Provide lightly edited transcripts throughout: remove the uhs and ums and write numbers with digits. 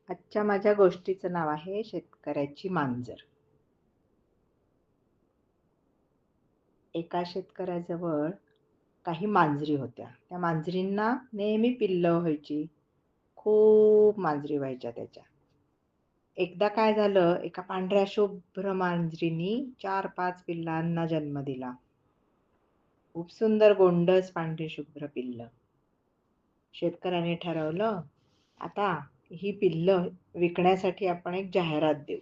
आजच्या माझ्या गोष्टीचं नाव आहे शेतकऱ्याची मांजर. एका शेतकऱ्याजवळ काही मांजरी होत्या. त्या मांजरींना नेहमी पिल्लं व्हायची. खूप मांजरी व्हायच्या त्याच्या. एकदा काय झालं, एका पांढऱ्या शुभ्र मांजरीनी 4-5 पिल्लांना जन्म दिला. खूप सुंदर गोंडस पांढरी शुभ्र पिल्लं. शेतकऱ्याने ठरवलं, आता ही पिल्लं विकण्यासाठी आपण एक जाहिरात देऊ.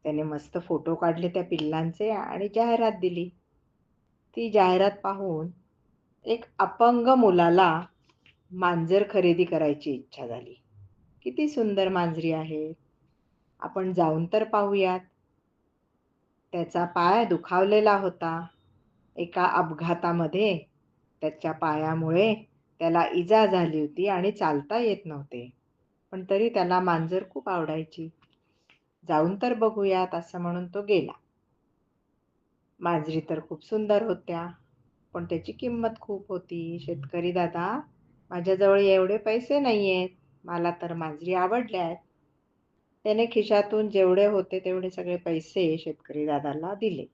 त्याने मस्त फोटो काढले त्या पिल्लांचे आणि जाहिरात दिली. ती जाहिरात पाहून एक अपंग मुलाला मांजर खरेदी करायची इच्छा झाली. किती सुंदर मांजरी आहे, आपण जाऊन तर पाहूयात. त्याचा पाय दुखावलेला होता. एका अपघातामध्ये त्याच्या पायामुळे त्याला इजा झाली होती आणि चालता येत नव्हते. पण तरी त्याला मांजर खूप आवडायची. जाऊन तर बघूयात असं म्हणून तो गेला. मांजरी तर खूप सुंदर होत्या, पण त्याची किंमत खूप होती. शेतकरी दादा, माझ्याजवळ एवढे पैसे नाहीयेत. मला तर मांजरी आवडल्यात. त्याने खिशातून जेवढे होते तेवढे सगळे पैसे शेतकरी दादाला दिले.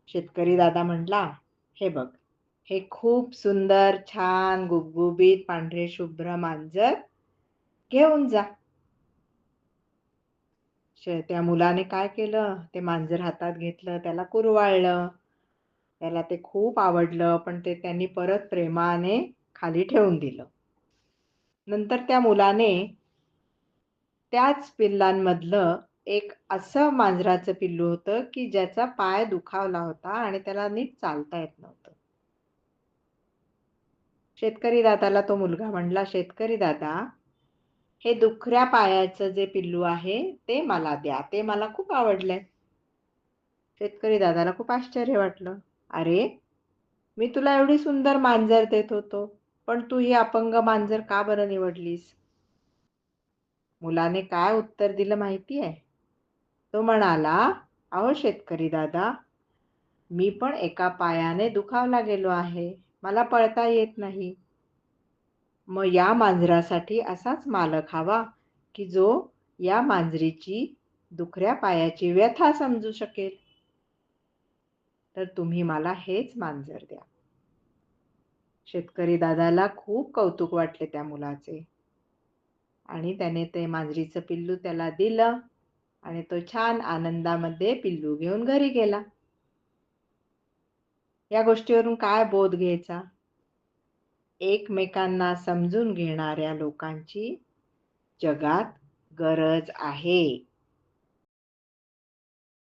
शेतकरी दादा म्हटला, हे बघ, हे खूप सुंदर, छान, गुबगुबीत, पांढरे शुभ्र मांजर घेऊन जा. त्या मुलाने काय केलं, ते मांजर हातात घेतलं, त्याला कुरवाळलं. त्याला ते खूप आवडलं, पण ते त्यांनी परत प्रेमाने खाली ठेवून दिलं. नंतर त्या मुलाने त्याच पिल्लांमधलं एक असं मांजराचं पिल्लू होतं की ज्याचा पाय दुखावला होता आणि त्याला नीट चालता येत नव्हतं. शेतकरी दादाला तो मुलगा म्हणला, शेतकरी दादा, हे दुखऱ्या पायाचं जे पिल्लू आहे ते मला द्या, ते मला खूप आवडलंय. शेतकरी दादाला खूप आश्चर्य वाटलं. अरे, मी तुला एवढी सुंदर मांजर देत होतो, पण तू ही अपंग मांजर का बरं निवडलीस? मुलाने काय उत्तर दिलं माहिती आहे? तो म्हणाला, अहो शेतकरी दादा, मी पण एका पायाने दुखावला गेलो आहे. मला पळता येत नाही. मग या मांजरासाठी असाच मालक हवा की जो या मांजरीची दुखऱ्या पायाची व्यथा समजू शकेल. तर तुम्ही मला हेच मांजर द्या. शेतकरी दादाला खूप कौतुक वाटले त्या मुलाचे आणि त्याने ते मांजरीचं पिल्लू त्याला दिलं आणि तो छान आनंदामध्ये पिल्लू घेऊन घरी गेला. या गोष्टीवरून काय बोध घ्यायचा? एकमेकांना समजून घेणाऱ्या लोकांची जगात गरज आहे.